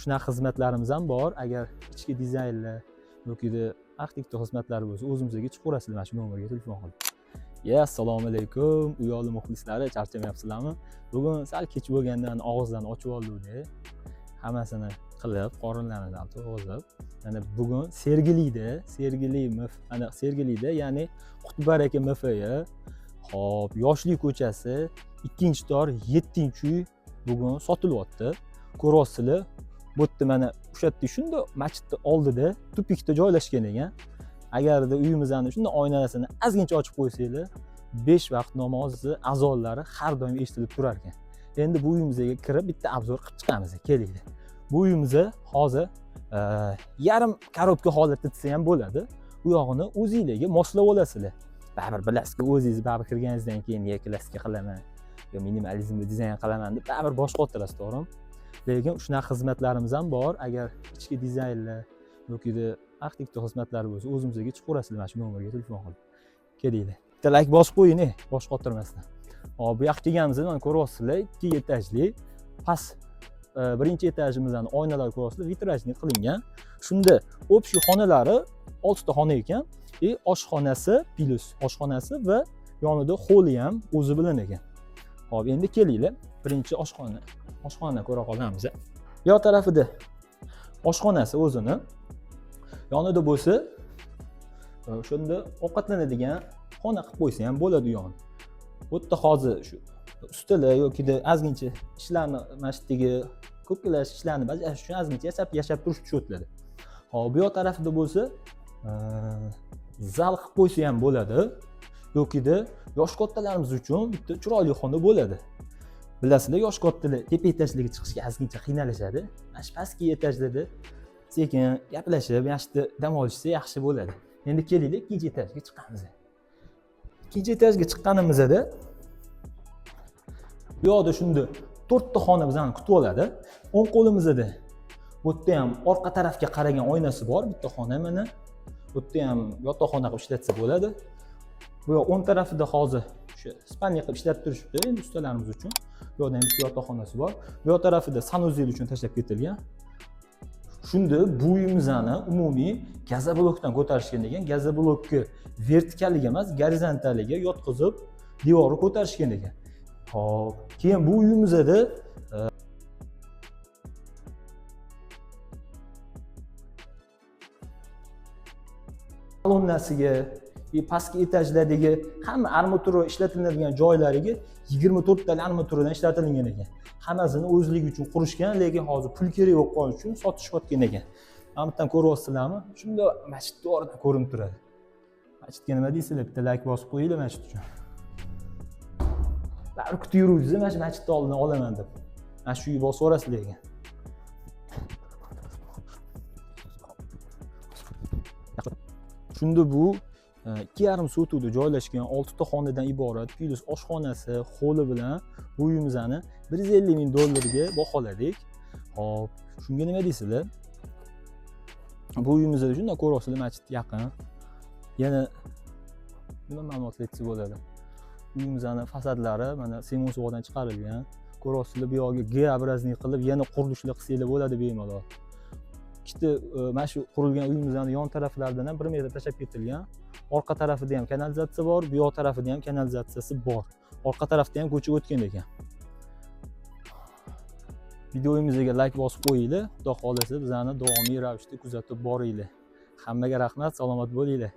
Shunaqa xizmatlarimiz ham bor. Agar ichki dizaynlar yoki arxitektor xizmatlari bo'lsa, o'zimizga chiqaverasizlar mana shu nomerga telefon qilib. Assalomu alaykum, uyali muxlislari, charchamayapsizlarmi? Bugun sal kech bo'lgandan og'izlarni ochib oldik. Hammasini qilib, qorinlarini to'g'izib. Mana bugun Sergelida, ya'ni Qutbaraka MFY, hop, Yoshlik ko'chasi, 2-tor 7-uy bugun sotilyapti. Ko'ryapsizlar. Bu yerda mana o'sha yerda shunda masjidning oldida tupikda joylashgan ekan. Agarda uyimizni shunda oynalasini ozgincha ochib qo'ysanglar, 5 vaqt namozi azonlari har doim eshitilib turar ekan. Endi bu uyimizga kirib bitta obzor qilib chiqamiz. Kelinglar. Bu uyimizni hozir yarim korobka holatda desa ham bo'ladi. Bu yog'ini o'zingizga moslab olasizlar. Baribir bilasizki, o'zingiz baribir kirganingizdan keyin klassika qilaman yo minimalizmda dizayn qilaman deb baribir boshqa o'tirasiz, to'g'rimi? Lekin shunaqa xizmatlarimiz ham bor. Agar ichki dizaynlar yoki arxitektor xizmatlari bo'lsa, o'zimizga chiqaverasizlar mana shu nomerga telefon qilib. Kelinglar. Bitta like bosib qo'ying, boshqa o'tirmasdan. Hop, bu yoqqa kelganimizda mana ko'ryapsizlar, 2 etajli past birinchi etajimizdan oynalar ko'ryapsizlar, vitrajli qilingan. Shunda общий xonalari 6 ta xona ekan. Oshxonasi plus oshxonasi va yonida xoli ham o'zi bilan ekan. Hop, endi kelinglar. Birinchi oshxona ko'ra qolamiz. Bu tarafida oshxonasi o'zini, yonida bo'lsa shunda ovqatlanadigan xona qilib qo'ysa ham bo'ladi yon. Bu yerda hozir shu ustalar yoki ozgincha ishlarni masjiddagi ko'pkalash ishlarni bajarish uchun ozgincha yashab turishib tushatiladi. Hop, bu tarafida bo'lsa zal qilib qo'ysa ham bo'ladi. Yoki yosh kattalarimiz uchun bitta chiroyli xona bo'ladi. Bilasizlar, yosh kattalar tepa etajlarga chiqishga ozgincha qiynalishadi. Mana shu pastki etajlarda sekin gaplashib, yaxshi dam olishsa yaxshi bo'ladi. Endi kelinglar, ikkinchi etajga chiqamiz. Ikkinchi etajga chiqqanimizda bu yoqda shunda 4 ta xona bizani kutib oladi. O'ng qo'limizda bu yerda ham orqa tarafga qaragan oynasi bor, bitta xona mana. Bu yerda ham yotoqxona qilib ishlatsa bo'ladi. Bu yoq o'ng tarafida hozir shu spalniya qilib ishlatib turishibdi endi ustalarimiz uchun. Bu yoqda ham bitta yotoqxonasi bor. Bu yoq tarafida sanuzel uchun tashlab ketilgan. Shunda bu uyimizni umumiy gazoblokdan ko'tarishgan ekan. Gazoblokni vertikaliga emas, gorizontaliga yotqizib, devorni ko'tarishgan ekan. Hop, keyin bu uyimizda kolonnasiga, pastki etajlardagi hamma armatura ishlatiladigan joylariga 24 ta armaturadan ishlatilgan ekan. Hammasini o'zligi uchun qurishgan, lekin hozir pul kerak bo'lib qolish uchun sotishayotgan ekan. Mana bu yerdan ko'ryapsizlarmi? Shunda masjidning o'rnidan ko'rinib turadi. Masjidga nima deysizlar? Bitta like bosib qo'yinglar masjid uchun. Baribir kutib yuruvdingiz, mana shu masjidni oldidan olaman deb. Mana shu uyni bosib o'rasizlar ekan. Shunda bu 2,5 sotuvda joylashgan 6 ta xonadan iborat plus oshxonasi, xoli bilan bu uyimizni $150,000 ga baholadik. Hop, shunga nima deysizlar? Bu uyimizda shunday ko'ryapsizlar, masjid yaqin. Yana nima ma'lumotlar aytsa bo'ladi? Uyimizning fasadlari mana semon suvoqdan chiqarilgan. Ko'ryapsizlar, bu yoqqa G obrazniy qilib yana qurilishlar qilsanglar bo'ladi bemalol. Ikkita mana shu qurilgan uyimizning yon taraflaridan ham 1 metr tashlab ketilgan. Orqa tarafida ham kanalizatsiya bor, bu yoq tarafida ham kanalizatsiyasi bor. Orqa tarafda ham ko'cha o'tgan ekan. Videoyimizga like bosib qo'yinglar. Xudo xolasa bizani davomiy ravishda kuzatib boringlar. Hammaga rahmat, salomat bo'linglar.